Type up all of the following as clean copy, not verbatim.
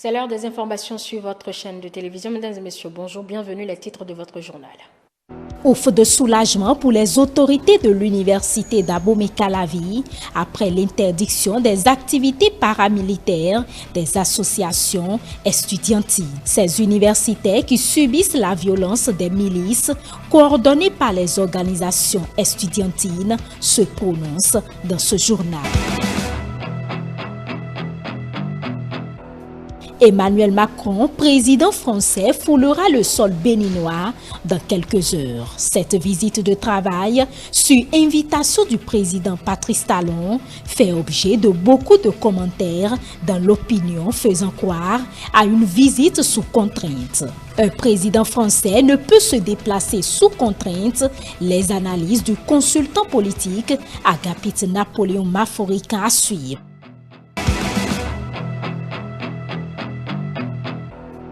C'est l'heure des informations sur votre chaîne de télévision. Mesdames et messieurs, bonjour, bienvenue les titres de votre journal. Ouf de soulagement pour les autorités de l'université d'Abomey-Calavi après l'interdiction des activités paramilitaires des associations estudiantines. Ces universitaires qui subissent la violence des milices coordonnées par les organisations estudiantines se prononcent dans ce journal. Emmanuel Macron, président français, foulera le sol béninois dans quelques heures. Cette visite de travail, sur invitation du président Patrice Talon, fait objet de beaucoup de commentaires dans l'opinion faisant croire à une visite sous contrainte. Un président français ne peut se déplacer sous contrainte. Les analyses du consultant politique Agapit Napoléon Maforika à suivre.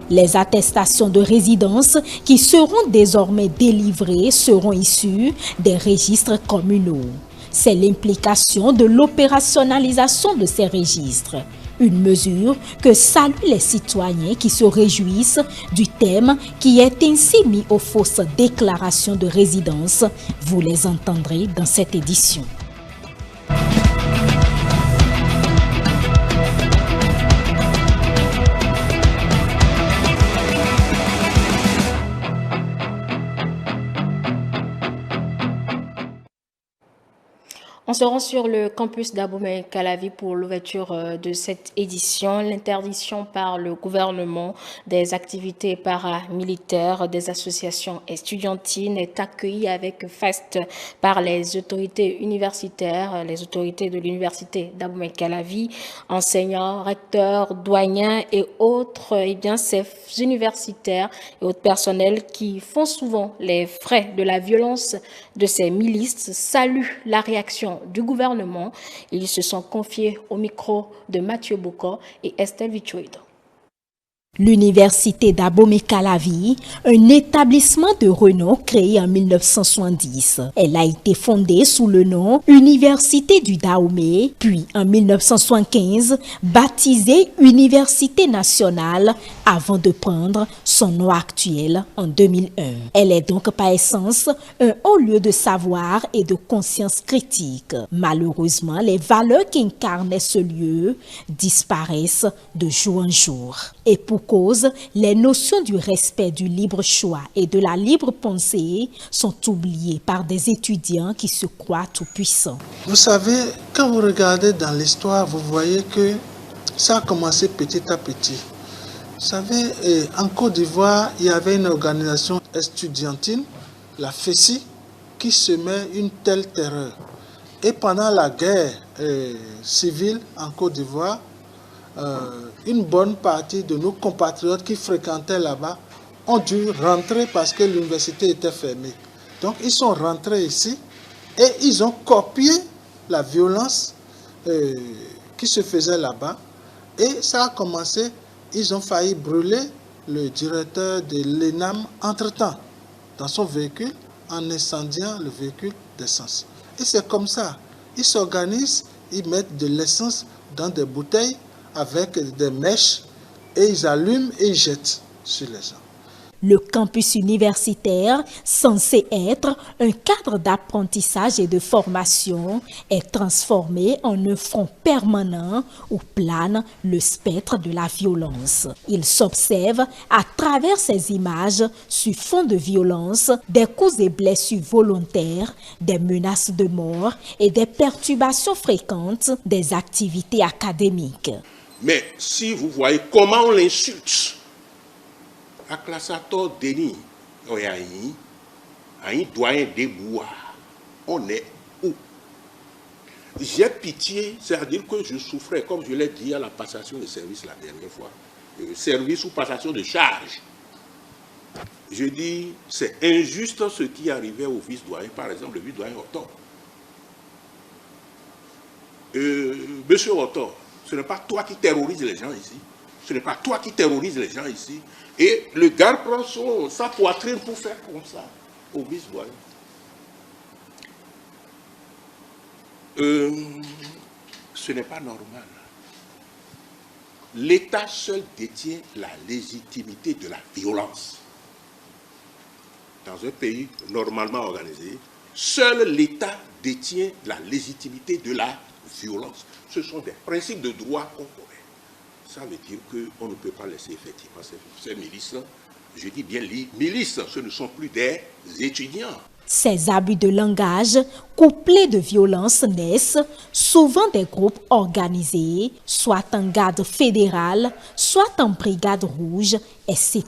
Les attestations de résidence qui seront désormais délivrées seront issues des registres communaux. C'est l'implication de l'opérationnalisation de ces registres. Une mesure que saluent les citoyens qui se réjouissent du thème qui est ainsi mis aux fausses déclarations de résidence. Vous les entendrez dans cette édition. On se rend sur le campus d'Abomey-Calavi pour l'ouverture de cette édition. L'interdiction par le gouvernement des activités paramilitaires des associations estudiantines est accueillie avec faste par les autorités universitaires, les autorités de l'université d'Abomey-Calavi, enseignants, recteurs, doyens et autres. Eh bien, ces universitaires et autres personnels qui font souvent les frais de la violence de ces milices saluent la réaction du gouvernement. Ils se sont confiés au micro de Mathieu Boucaud et Estelle Vichoïdo. L'université d'Abomey-Calavi, un établissement de renom créé en 1970. Elle a été fondée sous le nom Université du Dahomey, puis en 1975 baptisée Université nationale avant de prendre son nom actuel en 2001. Elle est donc par essence un haut lieu de savoir et de conscience critique. Malheureusement, les valeurs qu'incarnait ce lieu disparaissent de jour en jour. Et pour cause, les notions du respect du libre choix et de la libre pensée sont oubliées par des étudiants qui se croient tout-puissants. Vous savez, quand vous regardez dans l'histoire, vous voyez que ça a commencé petit à petit. Vous savez, en Côte d'Ivoire, il y avait une organisation estudiantine, la FESI, qui semait une telle terreur. Et pendant la guerre civile en Côte d'Ivoire, une bonne partie de nos compatriotes qui fréquentaient là-bas ont dû rentrer parce que l'université était fermée. Donc ils sont rentrés ici et ils ont copié la violence qui se faisait là-bas. Et ça a commencé, ils ont failli brûler le directeur de l'ENAM entre-temps dans son véhicule en incendiant le véhicule d'essence. Et c'est comme ça, ils s'organisent, ils mettent de l'essence dans des bouteilles avec des mèches et ils allument et ils jettent sur les gens. Le campus universitaire, censé être un cadre d'apprentissage et de formation, est transformé en un front permanent où plane le spectre de la violence. Il s'observe à travers ces images sur fond de violence, des coups et blessures volontaires, des menaces de mort et des perturbations fréquentes des activités académiques. Mais si vous voyez comment on l'insulte, à Classator Denis, un doyen des bois, on est où? J'ai pitié, c'est-à-dire que je souffrais, comme je l'ai dit à la passation de service la dernière fois, service ou passation de charge. Je dis, c'est injuste ce qui arrivait au vice-doyen, par exemple le vice-doyen Otto. Monsieur Otto, ce n'est pas toi qui terrorise les gens ici. Ce n'est pas toi qui terrorise les gens ici. Et le gars prend sa poitrine pour faire comme ça au vice-doyen. Ce n'est pas normal. l'État seul détient la légitimité de la violence. Dans un pays normalement organisé, seul l'État détient la légitimité de la violence. Ce sont des principes de droit qu'on connaît. Ça veut dire qu'on ne peut pas laisser effectivement ces milices, je dis bien les milices, ce ne sont plus des étudiants. Ces abus de langage, couplés de violence, naissent souvent des groupes organisés, soit en garde fédérale, soit en brigade rouge, etc.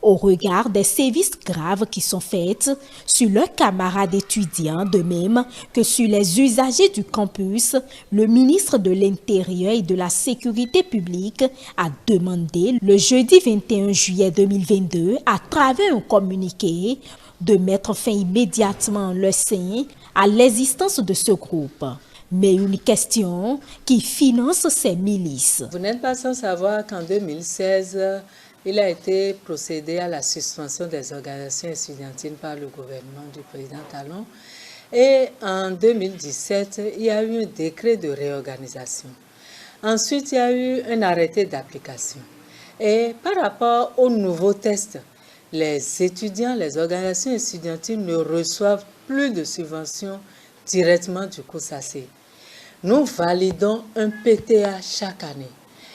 Au regard des sévices graves qui sont faits sur leurs camarades étudiants, de même que sur les usagers du campus, le ministre de l'Intérieur et de la Sécurité publique a demandé le jeudi 21 juillet 2022, à travers un communiqué, de mettre fin immédiatement en leur sein à l'existence de ce groupe. Mais une question qui finance ces milices. Vous n'êtes pas sans savoir qu'en 2016, il a été procédé à la suspension des organisations estudiantines par le gouvernement du président Talon. Et en 2017, il y a eu un décret de réorganisation. Ensuite, il y a eu un arrêté d'application. Et par rapport aux nouveaux tests, les étudiants, les organisations estudiantines ne reçoivent plus de subventions directement du COUSACE. Nous validons un PTA chaque année.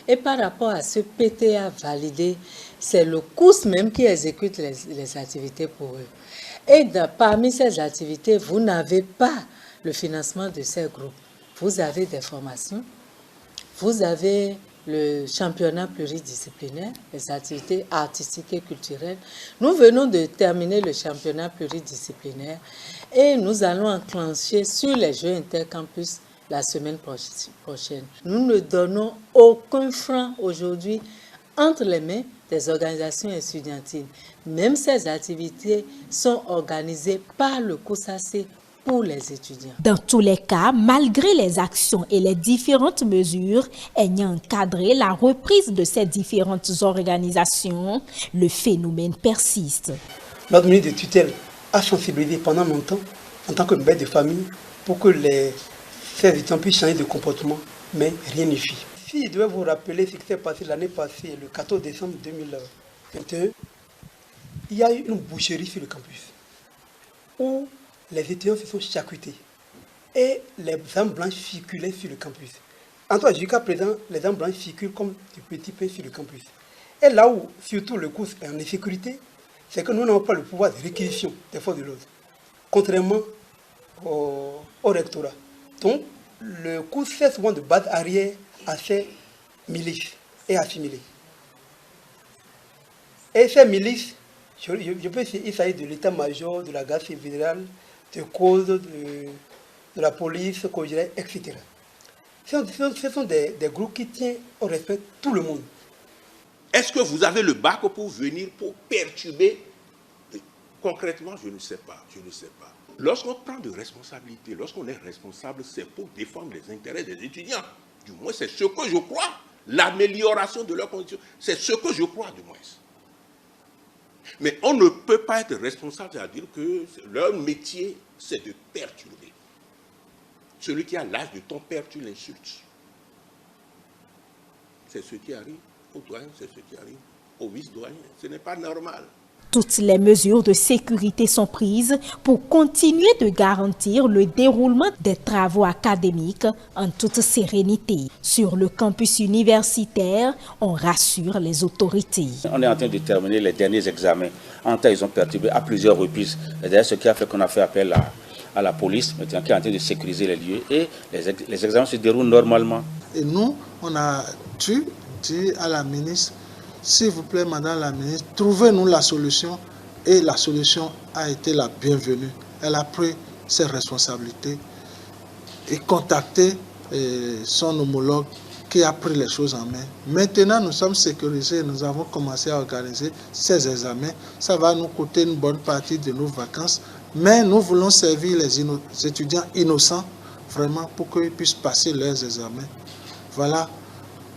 Et par rapport à ce PTA validé, c'est le COUS même qui exécute les activités pour eux. Et parmi ces activités, vous n'avez pas le financement de ces groupes. Vous avez des formations, vous avez le championnat pluridisciplinaire, les activités artistiques et culturelles. Nous venons de terminer le championnat pluridisciplinaire et nous allons enclencher sur les Jeux intercampus la semaine prochaine. Nous ne donnons aucun franc aujourd'hui entre les mains des organisations estudiantines. Même ces activités sont organisées par le COUSACE pour les étudiants. Dans tous les cas, malgré les actions et les différentes mesures ayant encadré la reprise de ces différentes organisations, le phénomène persiste. Notre ministre de tutelle a sensibilisé pendant longtemps, en tant que mère de famille, pour que ces étudiants puissent changer de comportement, mais rien n'y fit. Si je devais vous rappeler ce qui s'est passé l'année passée, le 14 décembre 2021, il y a eu une boucherie sur le campus, où les étudiants se sont charcutés et les armes blanches circulaient sur le campus. En tout cas, jusqu'à présent, les armes blanches circulent comme des petits pains sur le campus. Et là où, surtout, le COUS est en insécurité, c'est que nous n'avons pas le pouvoir de réquisition des forces de l'ordre, contrairement au rectorat. Donc, le COUS fait souvent de base arrière à ces milices et assimilés. Et ces milices, je peux dire, il s'agit de l'état-major, de la garde fédérale, de cause de la police, etc. Ce sont des groupes qui tiennent au respect de tout le monde. Est-ce que vous avez le bac pour venir pour perturber? Concrètement, je ne sais pas. Lorsqu'on prend de responsabilité, lorsqu'on est responsable, c'est pour défendre les intérêts des étudiants. Du moins, c'est ce que je crois. L'amélioration de leurs conditions, c'est ce que je crois, du moins. Mais on ne peut pas être responsable, c'est-à-dire que leur métier, c'est de perturber. Celui qui a l'âge de ton père, tu l'insultes. C'est ce qui arrive au doyen, c'est ce qui arrive au vice-doyen. Ce n'est pas normal. Toutes les mesures de sécurité sont prises pour continuer de garantir le déroulement des travaux académiques en toute sérénité. Sur le campus universitaire, on rassure les autorités. On est en train de terminer les derniers examens. En temps, ils ont perturbé à plusieurs reprises. Et d'ailleurs, ce qui a fait qu'on a fait appel à la police, maintenant, qui est en train de sécuriser les lieux. Et les examens se déroulent normalement. Et nous, on a dit à la ministre, s'il vous plaît, madame la ministre, trouvez-nous la solution. Et la solution a été la bienvenue. Elle a pris ses responsabilités et contacté son homologue qui a pris les choses en main. Maintenant, nous sommes sécurisés, nous avons commencé à organiser ces examens. Ça va nous coûter une bonne partie de nos vacances, mais nous voulons servir les étudiants innocents, vraiment, pour qu'ils puissent passer leurs examens. Voilà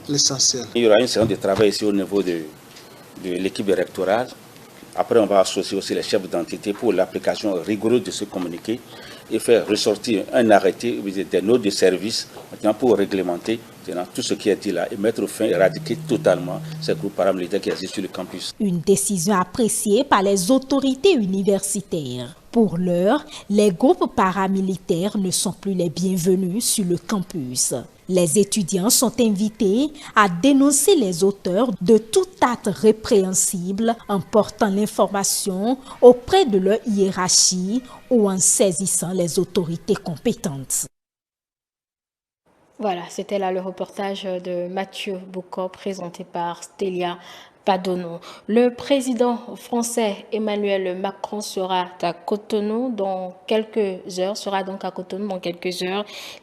l'essentiel. Il y aura une séance de travail ici au niveau de l'équipe rectorale. Après, on va associer aussi les chefs d'entité pour l'application rigoureuse de ce communiqué et faire ressortir un arrêté des notes de service pour réglementer maintenant tout ce qui est dit là et mettre fin, éradiquer totalement ces groupes paramilitaires qui existent sur le campus. Une décision appréciée par les autorités universitaires. Pour l'heure, les groupes paramilitaires ne sont plus les bienvenus sur le campus. Les étudiants sont invités à dénoncer les auteurs de tout acte répréhensible en portant l'information auprès de leur hiérarchie ou en saisissant les autorités compétentes. Voilà, c'était là le reportage de Mathieu Boucaud présenté par Stélia Padono. Le président français Emmanuel Macron sera à Cotonou dans quelques heures,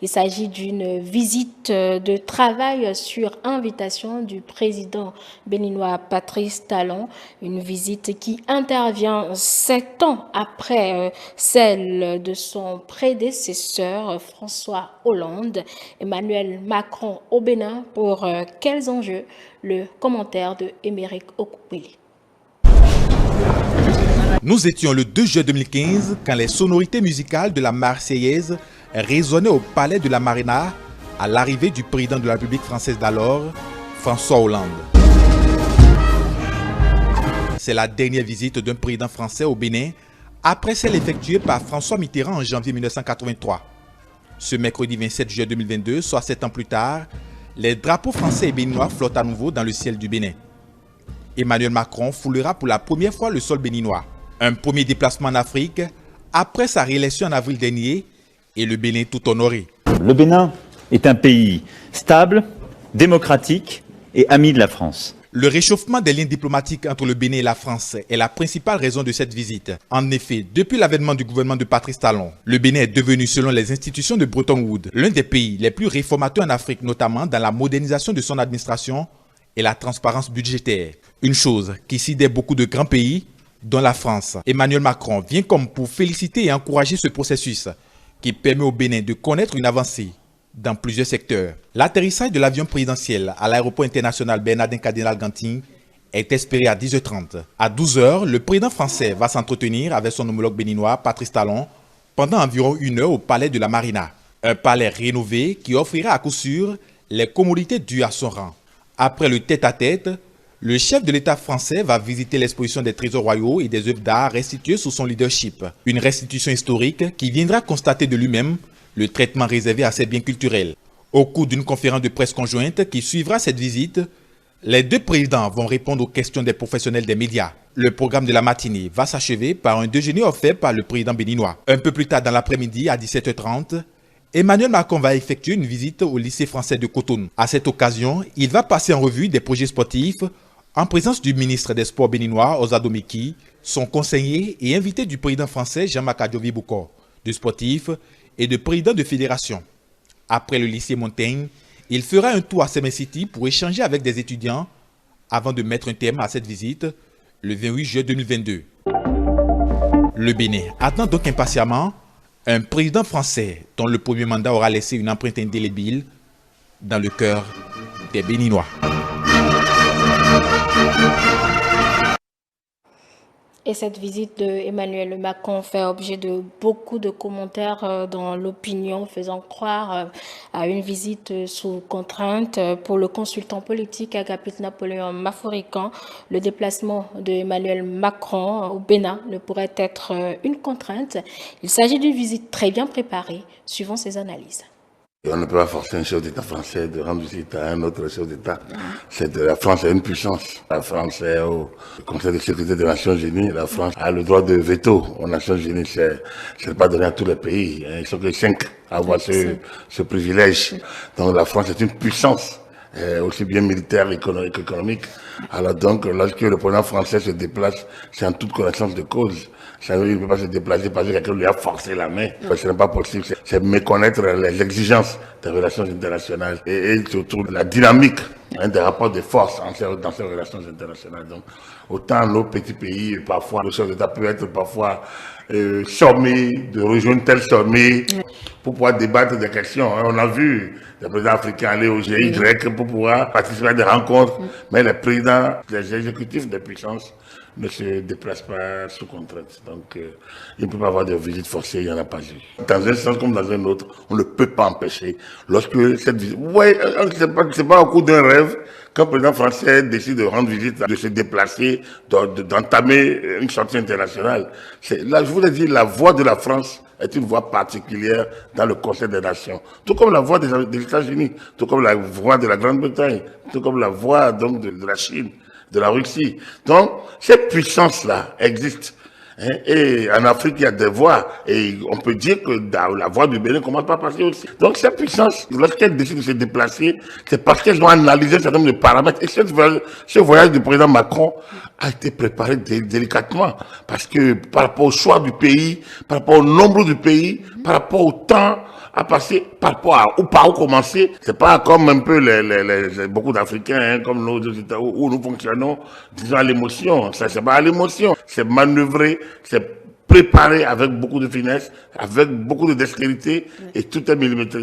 Il s'agit d'une visite de travail sur invitation du président béninois Patrice Talon, une visite qui intervient 7 ans après celle de son prédécesseur François Hollande. Emmanuel Macron au Bénin pour quels enjeux? Le commentaire de Émeric Okupeli. Nous étions le 2 juillet 2015 quand les sonorités musicales de la Marseillaise résonnaient au palais de la Marina à l'arrivée du président de la République française d'alors, François Hollande. C'est la dernière visite d'un président français au Bénin après celle effectuée par François Mitterrand en janvier 1983. Ce mercredi 27 juillet 2022, soit 7 ans plus tard, les drapeaux français et béninois flottent à nouveau dans le ciel du Bénin. Emmanuel Macron foulera pour la première fois le sol béninois. Un premier déplacement en Afrique après sa réélection en avril dernier et le Bénin tout honoré. Le Bénin est un pays stable, démocratique et ami de la France. Le réchauffement des liens diplomatiques entre le Bénin et la France est la principale raison de cette visite. En effet, depuis l'avènement du gouvernement de Patrice Talon, le Bénin est devenu, selon les institutions de Bretton Woods, l'un des pays les plus réformateurs en Afrique, notamment dans la modernisation de son administration et la transparence budgétaire. Une chose qui sidère beaucoup de grands pays, dont la France. Emmanuel Macron vient comme pour féliciter et encourager ce processus qui permet au Bénin de connaître une avancée dans plusieurs secteurs. L'atterrissage de l'avion présidentiel à l'aéroport international Bernardin Cardinal-Gantin est espéré à 10h30. À 12h, le président français va s'entretenir avec son homologue béninois Patrice Talon pendant environ 1 heure au palais de la Marina. Un palais rénové qui offrira à coup sûr les commodités dues à son rang. Après le tête-à-tête, le chef de l'État français va visiter l'exposition des trésors royaux et des œuvres d'art restituées sous son leadership. Une restitution historique qui viendra constater de lui-même le traitement réservé à ces biens culturels. Au cours d'une conférence de presse conjointe qui suivra cette visite, les deux présidents vont répondre aux questions des professionnels des médias. Le programme de la matinée va s'achever par un déjeuner offert par le président béninois. Un peu plus tard dans l'après-midi, à 17h30, Emmanuel Macron va effectuer une visite au lycée français de Cotonou. À cette occasion, il va passer en revue des projets sportifs en présence du ministre des Sports béninois, Ozado Meki, son conseiller et invité du président français Jean-Marc Adjovi-Boucaud, de sportifs et de président de fédération. Après le lycée Montaigne, il fera un tour à Semen City pour échanger avec des étudiants avant de mettre un terme à cette visite le 28 juillet 2022. Le Bénin attend donc impatiemment un président français dont le premier mandat aura laissé une empreinte indélébile dans le cœur des Béninois. Et cette visite d'Emmanuel Macron fait objet de beaucoup de commentaires dans l'opinion, faisant croire à une visite sous contrainte. Pour le consultant politique Agapit Napoléon Maforican, le déplacement d'Emmanuel Macron au Bénin ne pourrait être une contrainte. Il s'agit d'une visite très bien préparée, suivant ses analyses. On ne peut pas forcer un chef d'État français de rendre visite à un autre chef d'État. La France est une puissance. La France est au Conseil de sécurité des Nations Unies. La France a le droit de veto aux Nations Unies. C'est pas donné à tous les pays. Ils sont que 5 à avoir ce privilège. Donc la France est une puissance, aussi bien militaire qu'économique. Alors donc, lorsque le président français se déplace, c'est en toute connaissance de cause. Ça veut dire qu'il ne peut pas se déplacer parce que quelqu'un lui a forcé la main. Ce n'est pas possible. C'est méconnaître les exigences des relations internationales et surtout la dynamique des rapports de force dans ces relations internationales. Donc, autant nos petits pays, parfois, le chef d'État peut être parfois sommé de rejoindre tel sommet pour pouvoir débattre des questions. On a vu les présidents africains aller au GY pour pouvoir participer à des rencontres, mais les présidents, les exécutifs des puissances ne se déplacent pas sous contrainte. Donc, il ne peut pas avoir de visite forcée, il n'y en a pas eu. Dans un sens comme dans un autre, on ne peut pas empêcher. Lorsque cette visite... Oui, c'est pas au cours d'un rêve qu'un président français décide de rendre visite, de se déplacer, d'entamer une sortie internationale. Là, je vous ai dit, la voix de la France est une voix particulière dans le Conseil des Nations. Tout comme la voix des États-Unis, tout comme la voix de la Grande-Bretagne, tout comme la voix donc, de la Chine, de la Russie. Donc, cette puissance-là existe. Et en Afrique, il y a des voix. Et on peut dire que la voix du Bénin commence par passer aussi. Donc, cette puissance, lorsqu'elle décide de se déplacer, c'est parce qu'elles ont analysé un certain nombre de paramètres. Et ce voyage du président Macron a été préparé délicatement. Parce que par rapport au choix du pays, par rapport au nombre du pays, par rapport au temps à passer, par où commencer, c'est pas comme un peu beaucoup d'Africains, comme nous, où nous fonctionnons, disons à l'émotion. Ça, c'est pas à l'émotion. C'est manœuvrer, c'est préparer avec beaucoup de finesse, avec beaucoup de dextérité, et tout est millimétré.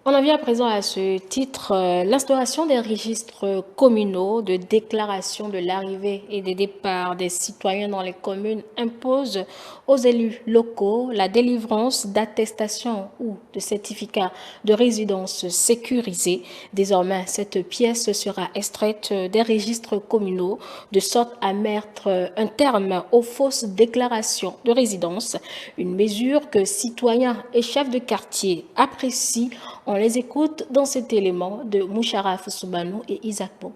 On en vient à présent à ce titre, l'instauration des registres communaux de déclaration de l'arrivée et des départs des citoyens dans les communes impose aux élus locaux la délivrance d'attestations ou de certificats de résidence sécurisés. Désormais, cette pièce sera extraite des registres communaux de sorte à mettre un terme aux fausses déclarations de résidence, une mesure que citoyens et chefs de quartier apprécient. On les écoute dans cet élément de Moucharaf Soubanou et Isaac Bobo.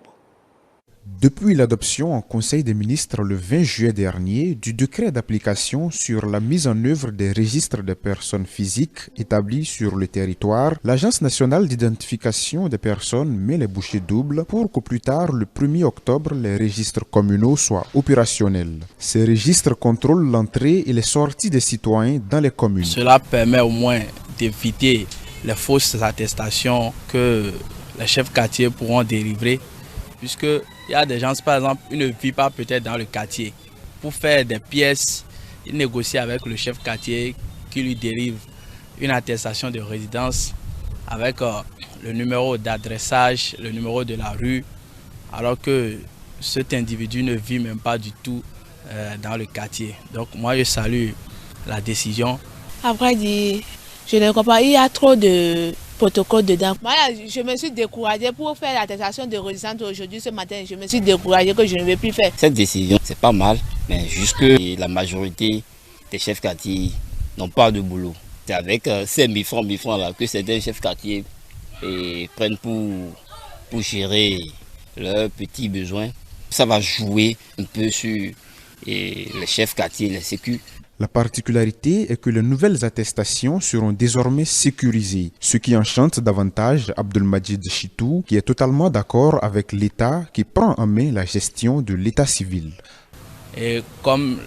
Depuis l'adoption en Conseil des ministres le 20 juillet dernier du décret d'application sur la mise en œuvre des registres des personnes physiques établis sur le territoire, l'Agence nationale d'identification des personnes met les bouchées doubles pour qu'au plus tard, le 1er octobre, les registres communaux soient opérationnels. Ces registres contrôlent l'entrée et les sorties des citoyens dans les communes. Cela permet au moins d'éviter les fausses attestations que les chefs quartiers pourront délivrer, puisque il y a des gens, par exemple, ils ne vivent pas peut-être dans le quartier. Pour faire des pièces, ils négocient avec le chef quartier qui lui délivre une attestation de résidence avec le numéro d'adressage, le numéro de la rue, alors que cet individu ne vit même pas du tout dans le quartier. Donc moi je salue la décision. Après, je ne comprends pas, il y a trop de protocoles dedans. Voilà, je me suis découragée pour faire l'attestation de résidence aujourd'hui, ce matin. Je me suis découragée que je ne vais plus faire. Cette décision, c'est pas mal, mais jusque la majorité des chefs quartiers n'ont pas de boulot. C'est avec ces 1000 francs là que certains chefs quartiers prennent pour gérer leurs petits besoins. Ça va jouer un peu sur les chefs quartiers, les sécu. La particularité est que les nouvelles attestations seront désormais sécurisées, ce qui enchante davantage Abdelmajid Chitou, qui est totalement d'accord avec l'État qui prend en main la gestion de l'État civil. Et comme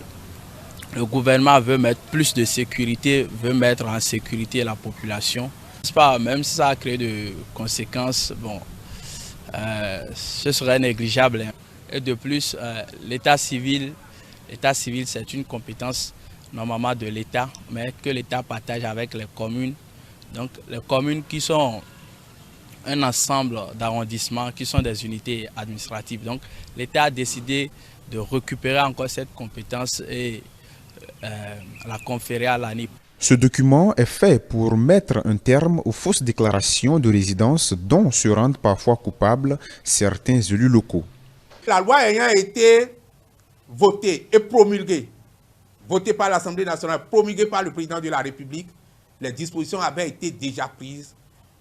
le gouvernement veut mettre plus de sécurité, veut mettre en sécurité la population, même si ça a créé de conséquences, bon, ce serait négligeable. Et de plus, l'État civil, c'est une compétence normalement de l'État, mais que l'État partage avec les communes. Donc les communes qui sont un ensemble d'arrondissements, qui sont des unités administratives. Donc l'État a décidé de récupérer encore cette compétence et la conférer à l'ANIP. Ce document est fait pour mettre un terme aux fausses déclarations de résidence dont se rendent parfois coupables certains élus locaux. La loi ayant été votée et promulguée, votée par l'Assemblée nationale, promulguée par le président de la République, les dispositions avaient été déjà prises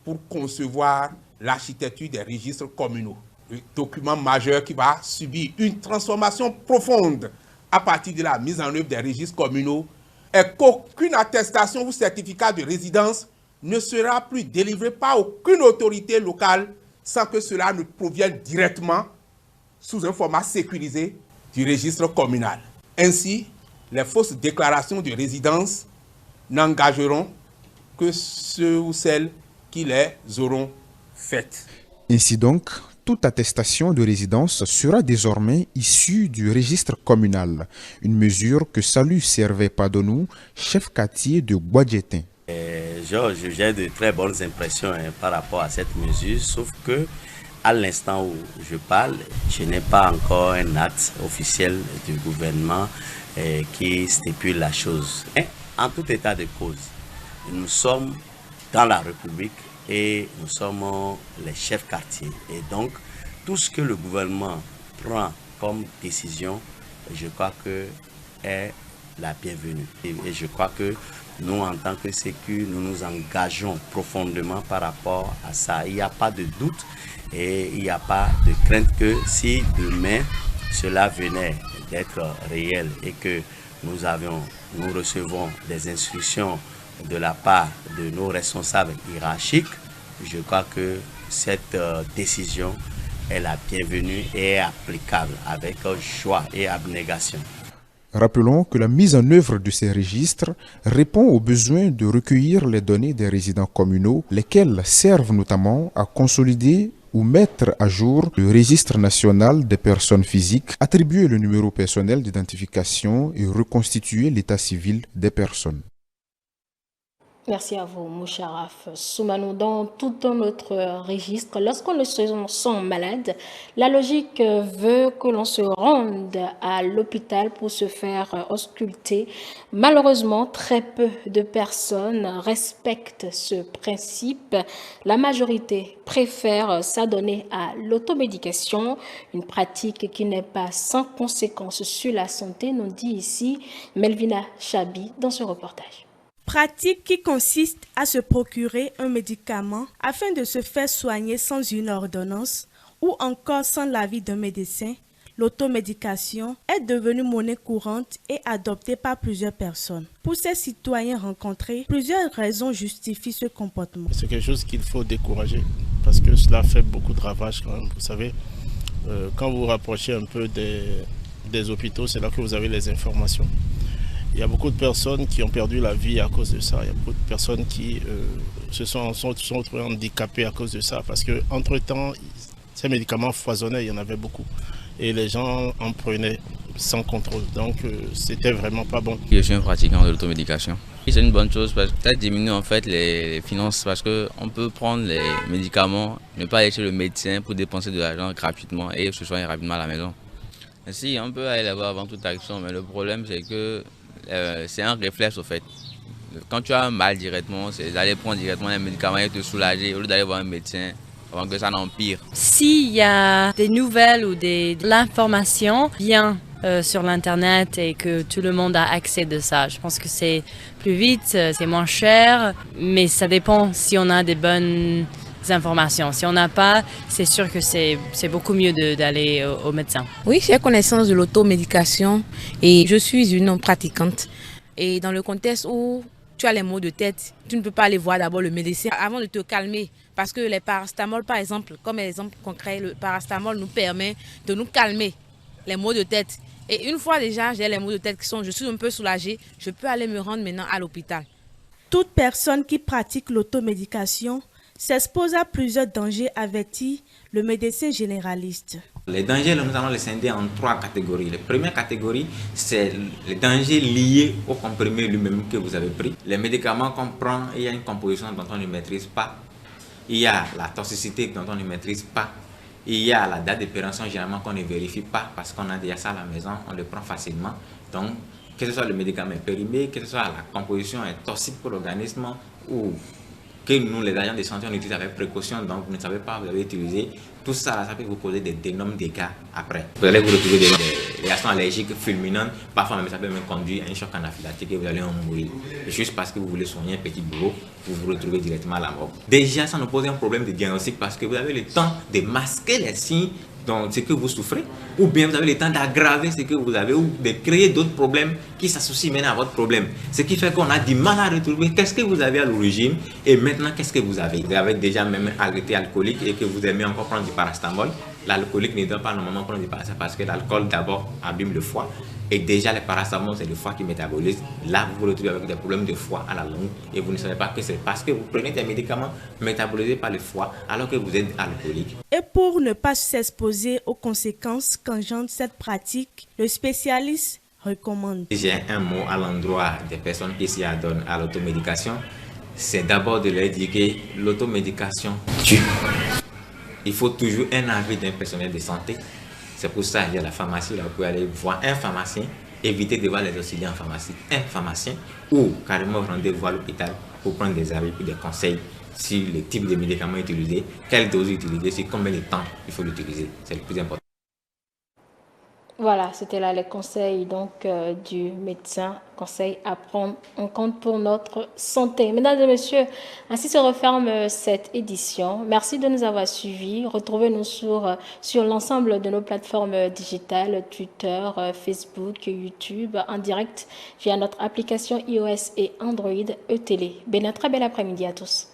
pour concevoir l'architecture des registres communaux. Le document majeur qui va subir une transformation profonde à partir de la mise en œuvre des registres communaux est qu'aucune attestation ou certificat de résidence ne sera plus délivré par aucune autorité locale sans que cela ne provienne directement sous un format sécurisé du registre communal. Ainsi, les fausses déclarations de résidence n'engageront que ceux ou celles qui les auront faites. Ainsi donc, toute attestation de résidence sera désormais issue du registre communal, une mesure que salue Servet Padonou, chef quartier de Guadjetin. J'ai de très bonnes impressions par rapport à cette mesure, sauf que à l'instant où je parle, je n'ai pas encore un acte officiel du gouvernement qui stipule la chose. Et en tout état de cause, nous sommes dans la République et nous sommes les chefs quartiers. Et donc, tout ce que le gouvernement prend comme décision, je crois que est la bienvenue. Et je crois que nous, en tant que Sécu, nous nous engageons profondément par rapport à ça. Il n'y a pas de doute et il n'y a pas de crainte que si demain cela venait d'être réel et que nous recevons des instructions de la part de nos responsables hiérarchiques, je crois que cette décision est la bienvenue et est applicable avec joie et abnégation. Rappelons que la mise en œuvre de ces registres répond au besoin de recueillir les données des résidents communaux, lesquels servent notamment à consolider ou mettre à jour le registre national des personnes physiques, attribuer le numéro personnel d'identification et reconstituer l'état civil des personnes. Merci à vous, Moucharaf Soumanou. Dans tout un autre registre, lorsqu'on le sent malade, la logique veut que l'on se rende à l'hôpital pour se faire ausculter. Malheureusement, très peu de personnes respectent ce principe. La majorité préfère s'adonner à l'automédication, une pratique qui n'est pas sans conséquences sur la santé, nous dit ici Melvina Chabi dans ce reportage. Pratique qui consiste à se procurer un médicament afin de se faire soigner sans une ordonnance ou encore sans l'avis d'un médecin. L'automédication est devenue monnaie courante et adoptée par plusieurs personnes. Pour ces citoyens rencontrés, plusieurs raisons justifient ce comportement. C'est quelque chose qu'il faut décourager parce que cela fait beaucoup de ravages quand même. Vous savez, quand vous vous rapprochez un peu des hôpitaux, c'est là que vous avez les informations. Il y a beaucoup de personnes qui ont perdu la vie à cause de ça. Il y a beaucoup de personnes qui se sont retrouvées handicapées à cause de ça. Parce qu'entre-temps, ces médicaments foisonnaient, il y en avait beaucoup. Et les gens en prenaient sans contrôle. Donc, c'était vraiment pas bon. Je suis un pratiquant de l'automédication. C'est une bonne chose parce que ça diminue en fait les finances. Parce qu'on peut prendre les médicaments, ne pas aller chez le médecin pour dépenser de l'argent gratuitement et se soigner rapidement à la maison. Si, on peut aller là-bas avant toute action, mais le problème c'est que c'est un réflexe au fait. Quand tu as un mal directement, c'est d'aller prendre directement un médicament et te soulager au lieu d'aller voir un médecin avant que ça n'empire. S'il y a des nouvelles ou de l'information bien sur l'internet et que tout le monde a accès de ça, je pense que c'est plus vite, c'est moins cher, mais ça dépend si on a des bonnes informations. Si on n'a pas, c'est sûr que c'est beaucoup mieux d'aller au médecin. Oui, j'ai connaissance de l'automédication et je suis une pratiquante. Et dans le contexte où tu as les maux de tête, tu ne peux pas aller voir d'abord le médecin avant de te calmer. Parce que les paracétamol, par exemple, comme exemple concret, le paracétamol nous permet de nous calmer les maux de tête. Et une fois déjà, j'ai les maux de tête je suis un peu soulagée, je peux aller me rendre maintenant à l'hôpital. Toute personne qui pratique l'automédication s'expose à plusieurs dangers, avertit le médecin généraliste. Les dangers, nous allons les scinder en 3 catégories. La première catégorie, c'est les dangers liés au comprimé lui-même que vous avez pris. Les médicaments qu'on prend, il y a une composition dont on ne maîtrise pas. Il y a la toxicité dont on ne maîtrise pas. Il y a la date de péremption généralement qu'on ne vérifie pas parce qu'on a déjà ça à la maison, on le prend facilement. Donc, que ce soit le médicament périmé, que ce soit la composition est toxique pour l'organisme ou que nous, les agents de santé, on utilise avec précaution, donc vous ne savez pas, vous avez utilisé. Tout ça, ça peut vous causer d'énormes dégâts après. Vous allez vous retrouver des réactions allergiques fulminantes, parfois même ça peut même conduire à un choc anaphylactique et vous allez en mourir. Juste parce que vous voulez soigner un petit boulot, vous vous retrouvez directement à la mort. Déjà, ça nous pose un problème de diagnostic parce que vous avez le temps de masquer les signes donc ce que vous souffrez, ou bien vous avez le temps d'aggraver ce que vous avez, ou de créer d'autres problèmes qui s'associent maintenant à votre problème. Ce qui fait qu'on a du mal à retrouver qu'est-ce que vous avez à l'origine et maintenant qu'est-ce que vous avez. Vous avez déjà même été alcoolique et que vous aimez encore prendre du paracétamol, L'alcoolique ne doit pas normalement prendre du paracétamol parce que l'alcool d'abord abîme le foie. Et déjà, les paracétamol, c'est le foie qui métabolise. Là, vous vous retrouvez avec des problèmes de foie à la longue et vous ne savez pas que c'est parce que vous prenez des médicaments métabolisés par le foie alors que vous êtes alcoolique. Et pour ne pas s'exposer aux conséquences qu'engendre cette pratique, le spécialiste recommande. J'ai un mot à l'endroit des personnes qui s'y adonnent à l'automédication, c'est d'abord de leur dire que l'automédication tue. Il faut toujours un avis d'un personnel de santé. C'est pour ça qu'il y a la pharmacie, là, vous pouvez aller voir un pharmacien, éviter de voir les auxiliaires en pharmacie, un pharmacien, ou carrément rendez-vous à l'hôpital pour prendre des avis et des conseils sur le type de médicaments utilisés, quelle dose utiliser, sur combien de temps il faut l'utiliser. C'est le plus important. Voilà, c'était là les conseils donc du médecin, conseils à prendre en compte pour notre santé. Mesdames et messieurs, ainsi se referme cette édition. Merci de nous avoir suivis. Retrouvez-nous sur l'ensemble de nos plateformes digitales, Twitter, Facebook, YouTube, en direct via notre application iOS et Android e-télé. Très bel après-midi à tous.